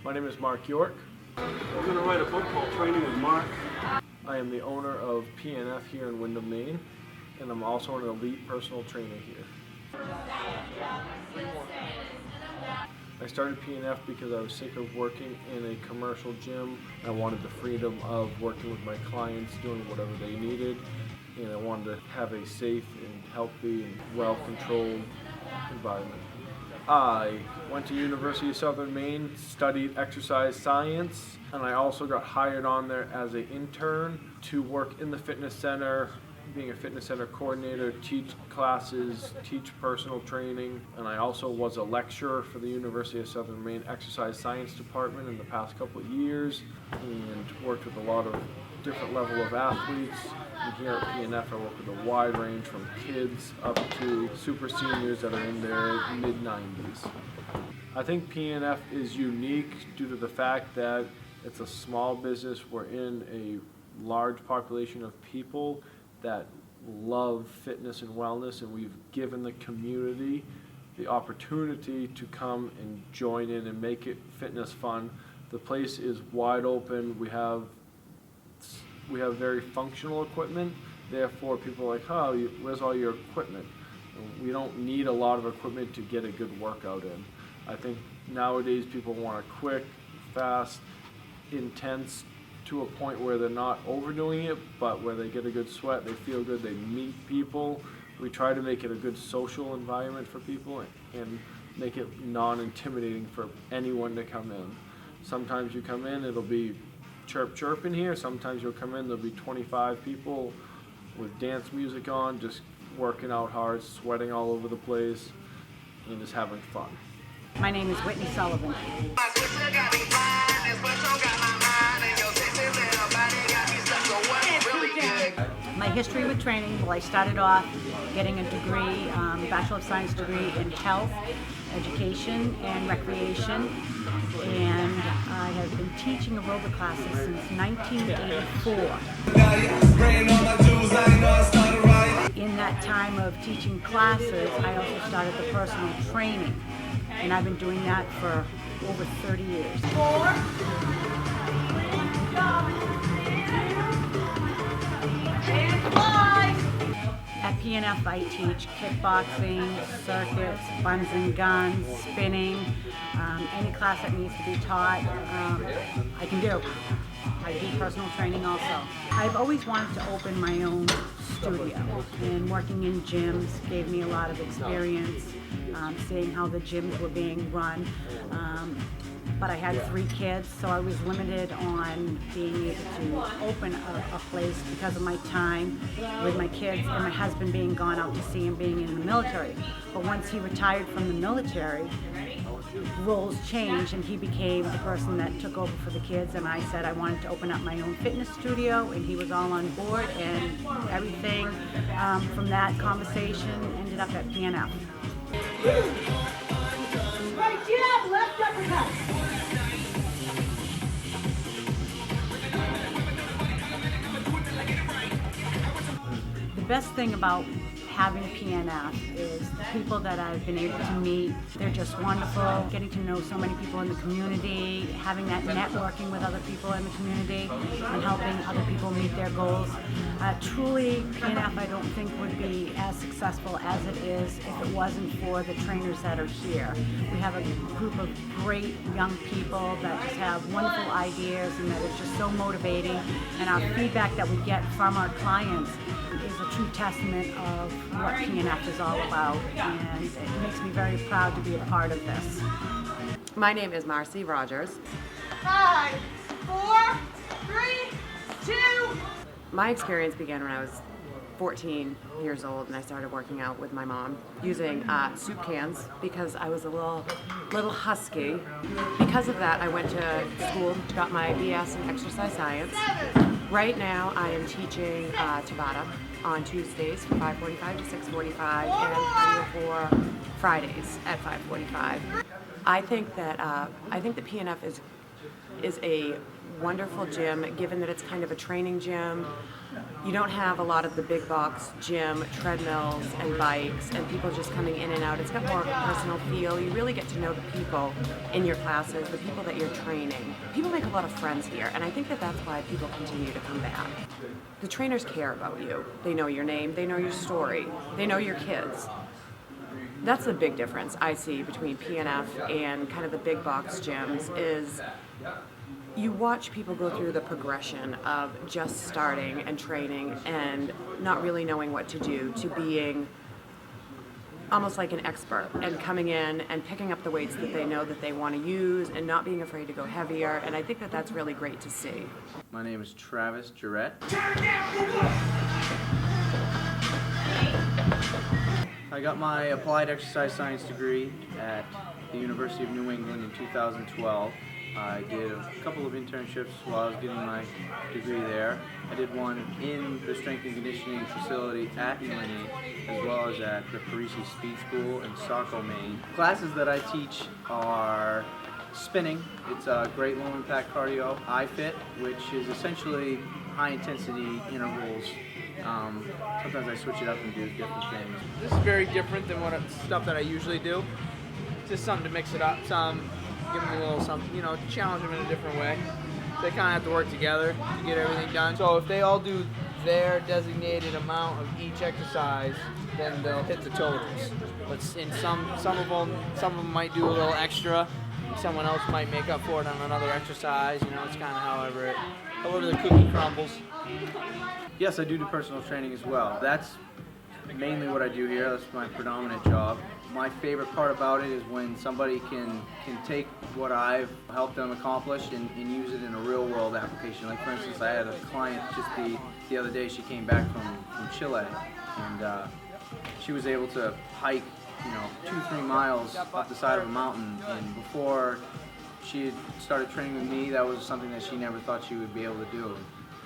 My name is Mark York. We're going to write a book called Training with Mark. I am the owner of PNF here in Windham, Maine, and I'm also an elite personal trainer here. I started PNF because I was sick of working in a commercial gym. I wanted the freedom of working with my clients, doing whatever they needed, and I wanted to have a safe and healthy and well-controlled environment. I went to University of Southern Maine, studied exercise science, and I also got hired on there as an intern to work in the fitness center, being a fitness center coordinator, teach classes, teach personal training, and I also was a lecturer for the University of Southern Maine Exercise Science Department in the past couple of years, and worked with a lot of different level of athletes. And here at PNF I work with a wide range from kids up to super seniors that are in their mid-90s. I think PNF is unique due to the fact that it's a small business. We're in a large population of people that love fitness and wellness, and we've given the community the opportunity to come and join in and make it fitness fun. The place is wide open. We have very functional equipment, therefore people are like, oh, where's all your equipment? We don't need a lot of equipment to get a good workout in. I think nowadays people want a quick, fast, intense, to a point where they're not overdoing it, but where they get a good sweat, they feel good, they meet people. We try to make it a good social environment for people and make it non-intimidating for anyone to come in. Sometimes you come in, it'll be chirp in here. Sometimes you'll come in, there'll be 25 people with dance music on, just working out hard, sweating all over the place, and just having fun. My name is Whitney Sullivan. My history with training, well, I started off getting a degree, Bachelor of Science degree in health, education, and recreation. And I have been teaching aerobic classes since 1984. In that time of teaching classes, I also started the personal training. And I've been doing that for over 30 years. At PNF, I teach kickboxing, circuits, buns and guns, spinning, any class that needs to be taught, I can do. I do personal training also. I've always wanted to open my own studio, and working in gyms gave me a lot of experience, seeing how the gyms were being run. But I had 3 kids, so I was limited on being able to open a place because of my time with my kids and my husband being gone out to sea and being in the military. But once he retired from the military, roles changed and he became the person that took over for the kids, and I said I wanted to open up my own fitness studio, and he was all on board, and everything from that conversation ended up at PNF. Right jab, left uppercut. The best thing about having PNF is the people that I've been able to meet. They're just wonderful. Getting to know so many people in the community, having that networking with other people in the community, and helping other people meet their goals. Truly, PNF I don't think would be as successful as it is if it wasn't for the trainers that are here. We have a group of great young people that just have wonderful ideas, and that is just so motivating. And our feedback that we get from our clients is a true testament of what PNF is all about, and it makes me very proud to be a part of this. My name is Marcy Rogers. 5, 4, 3, 2. My experience began when I was 14 years old, and I started working out with my mom using soup cans because I was a little husky. Because of that, I went to school, got my BS in exercise science. Right now, I am teaching Tabata on Tuesdays from 5:45 to 6:45, and cardio for Fridays at 5:45. I think that PNF is is a wonderful gym, given that it's kind of a training gym. You don't have a lot of the big box gym treadmills and bikes and people just coming in and out. It's got more of a personal feel. You really get to know the people in your classes, the people that you're training. People make a lot of friends here, and I think that that's why people continue to come back. The trainers care about you. They know your name, they know your story, they know your kids. That's the big difference I see between PNF and kind of the big box gyms is you watch people go through the progression of just starting and training and not really knowing what to do to being almost like an expert and coming in and picking up the weights that they know that they want to use and not being afraid to go heavier, and I think that that's really great to see. My name is Travis Jarrett. I got my applied exercise science degree at the University of New England in 2012. I did a couple of internships while I was getting my degree there. I did one in the strength and conditioning facility at UNE, as well as at the Parisi Speed School in Saco, Maine. Classes that I teach are spinning. It's a great low impact cardio. iFit, which is essentially high intensity intervals. Sometimes I switch it up and do different things. This is very different than stuff that I usually do. Just something to mix it up, give them a little something, challenge them in a different way. They kind of have to work together to get everything done. So if they all do their designated amount of each exercise, then they'll hit the totals. But in some of them might do a little extra. Someone else might make up for it on another exercise. It's kind of however the cookie crumbles. Yes, I do personal training as well. That's mainly what I do here. That's my predominant job. My favorite part about it is when somebody can take what I've helped them accomplish and use it in a real world application. Like for instance, I had a client just the other day. She came back from Chile, and she was able to hike 2-3 miles up the side of a mountain, and before she had started training with me, that was something that she never thought she would be able to do.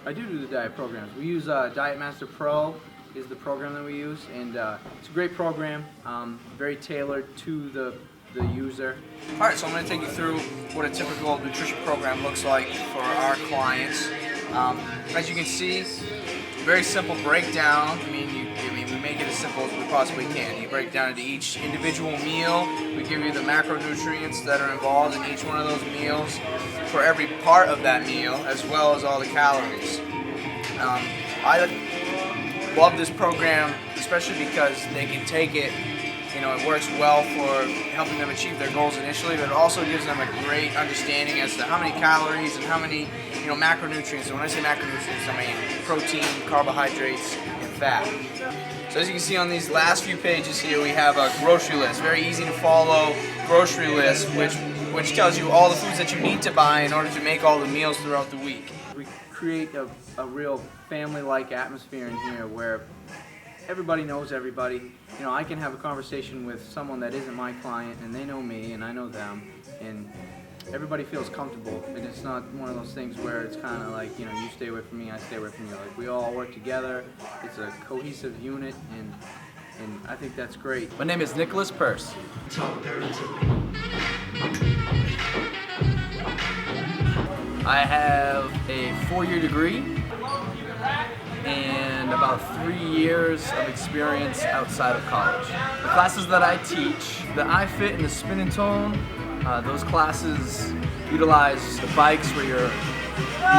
I do the diet programs. We use Diet Master Pro is the program that we use, and it's a great program, very tailored to the user. Alright, so I'm going to take you through what a typical nutrition program looks like for our clients. As you can see, very simple breakdown. We make it as simple as we possibly can. You break down into each individual meal. We give you the macronutrients that are involved in each one of those meals for every part of that meal, as well as all the calories. I love this program, especially because they can take it, it works well for helping them achieve their goals initially, but it also gives them a great understanding as to how many calories and how many, macronutrients. So when I say macronutrients, I mean protein, carbohydrates, and fat. So as you can see on these last few pages here, we have a grocery list, very easy to follow grocery list, which tells you all the foods that you need to buy in order to make all the meals throughout the week. We create a real family-like atmosphere in here where everybody knows everybody. I can have a conversation with someone that isn't my client, and they know me, and I know them, and everybody feels comfortable. And it's not one of those things where it's kind of like, you stay away from me, I stay away from you. Like, we all work together. It's a cohesive unit, and I think that's great. My name is Nicholas Purse. I have a 4-year degree and about 3 years of experience outside of college. The classes that I teach, the iFit and the Spin and Tone, those classes utilize the bikes where you're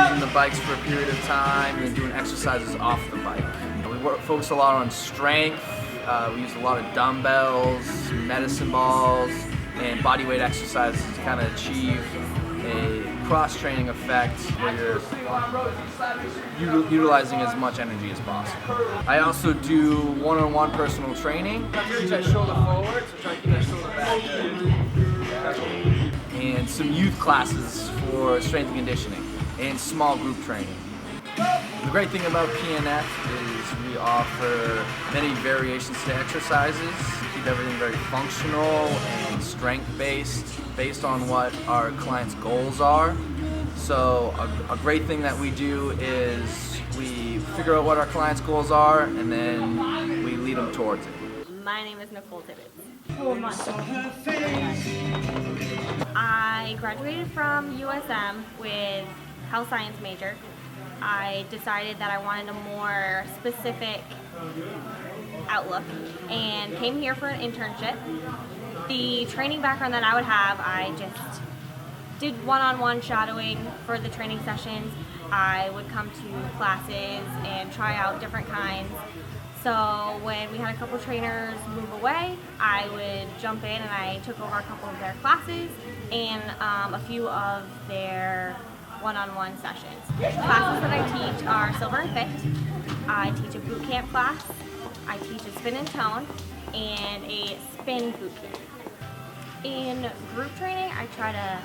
using the bikes for a period of time and doing exercises off the bike. We focus a lot on strength. We use a lot of dumbbells, medicine balls, and bodyweight exercises to kind of achieve a cross-training effect where you're utilizing as much energy as possible. I also do one-on-one personal training. Keep that shoulder forward, so try to keep that shoulder back. And some youth classes for strength and conditioning and small group training. The great thing about PNF is we offer many variations to exercises, keep everything very functional and strength-based, based on what our clients' goals are. So a great thing that we do is we figure out what our clients' goals are, and then we lead them towards it. My name is Nicole Tibbetts. I I graduated from USM with health science major. I decided that I wanted a more specific outlook and came here for an internship. The training background that I would have, I just did one-on-one shadowing for the training sessions. I would come to classes and try out different kinds. So when we had a couple trainers move away, I would jump in and I took over a couple of their classes and a few of their one-on-one sessions. The classes that I teach are Silver and Fit. I teach a boot camp class. I teach a spin and tone and a spin boot camp. In group training, I try to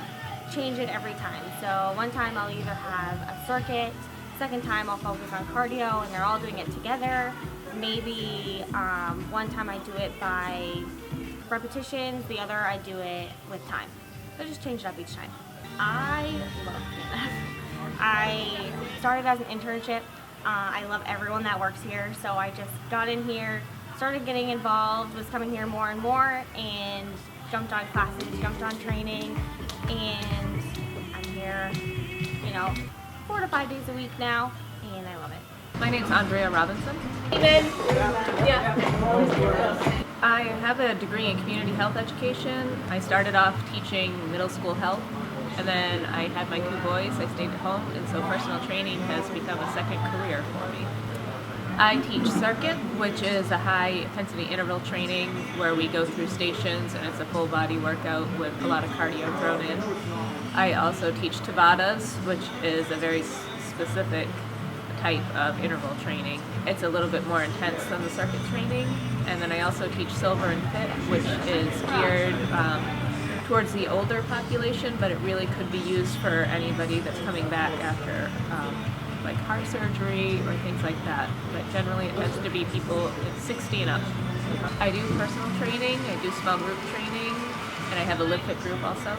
change it every time. So one time I'll either have a circuit, second time I'll focus on cardio and they're all doing it together. Maybe one time I do it by repetitions, the other I do it with time. So just change it up each time. I love PNF. I started as an internship. I love everyone that works here, so I just got in here, started getting involved, was coming here more and more, and jumped on classes, jumped on training, and I'm here, 4 to 5 days a week now, and I love it. My name's Andrea Robinson. I have a degree in community health education. I started off teaching middle school health, and then I had my 2 boys. I stayed at home, and so personal training has become a second career for me. I teach circuit, which is a high-intensity interval training where we go through stations, and it's a full-body workout with a lot of cardio thrown in. I also teach Tabatas, which is a very specific type of interval training. It's a little bit more intense than the circuit training. And then I also teach Silver and Fit, which is geared towards the older population, but it really could be used for anybody that's coming back after like heart surgery or things like that. But generally it tends to be people 60 and up. I do personal training, I do small group training, and I have a Live Fit group also.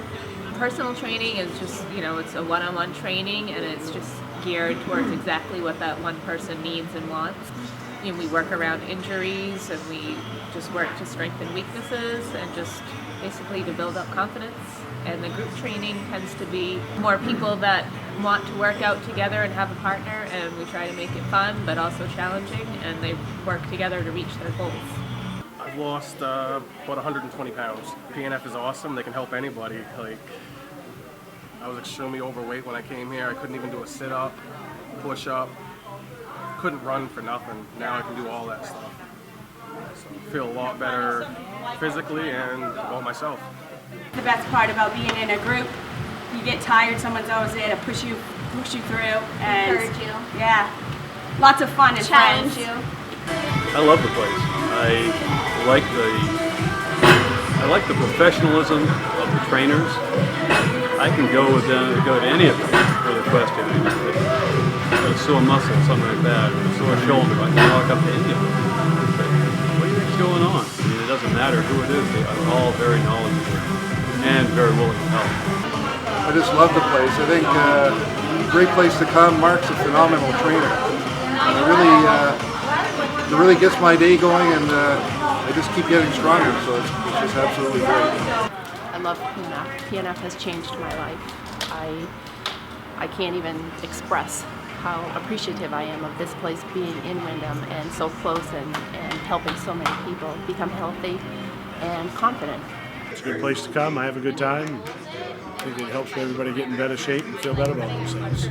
Personal training is just, it's a one-on-one training, and it's just geared towards exactly what that one person needs and wants. We work around injuries, and we just work to strengthen weaknesses and just basically to build up confidence. And the group training tends to be more people that want to work out together and have a partner, and we try to make it fun but also challenging, and they work together to reach their goals. I've lost about 120 pounds. PNF is awesome. They can help anybody. I was extremely overweight when I came here. I couldn't even do a sit-up, push-up. Couldn't run for nothing. Now I can do all that stuff. So I feel a lot better physically and about myself. The best part about being in a group, you get tired, someone's always there to push you through, and Encourage you. Yeah, lots of fun and Challenge friends. you. I love the place. I like the professionalism of the trainers. I can go with them, go to any of them with a question. A sore muscle, something like that, or a sore shoulder. I can walk up to any of them and say, what do you think's going on? It doesn't matter who it is. They are all very knowledgeable and very willing to help. I just love the place. I think great place to come. Mark's a phenomenal trainer. It really gets my day going, and I just keep getting stronger, so it's just absolutely great. I love PNF. PNF has changed my life. I can't even express how appreciative I am of this place being in Windham and so close and helping so many people become healthy and confident. It's a good place to come. I have a good time. I think it helps everybody get in better shape and feel better about themselves.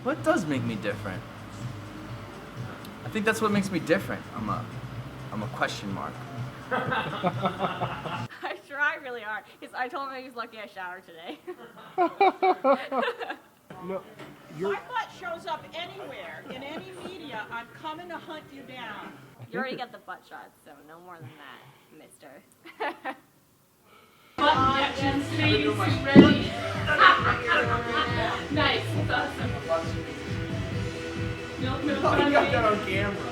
What does make me different? I think that's what makes me different. I'm a question mark. I try really hard. I told him he was lucky I showered today. My butt shows up anywhere, in any media. I'm coming to hunt you down. You already got the butt shots, so no more than that, mister. Nice, that's awesome. Oh, you got that on camera.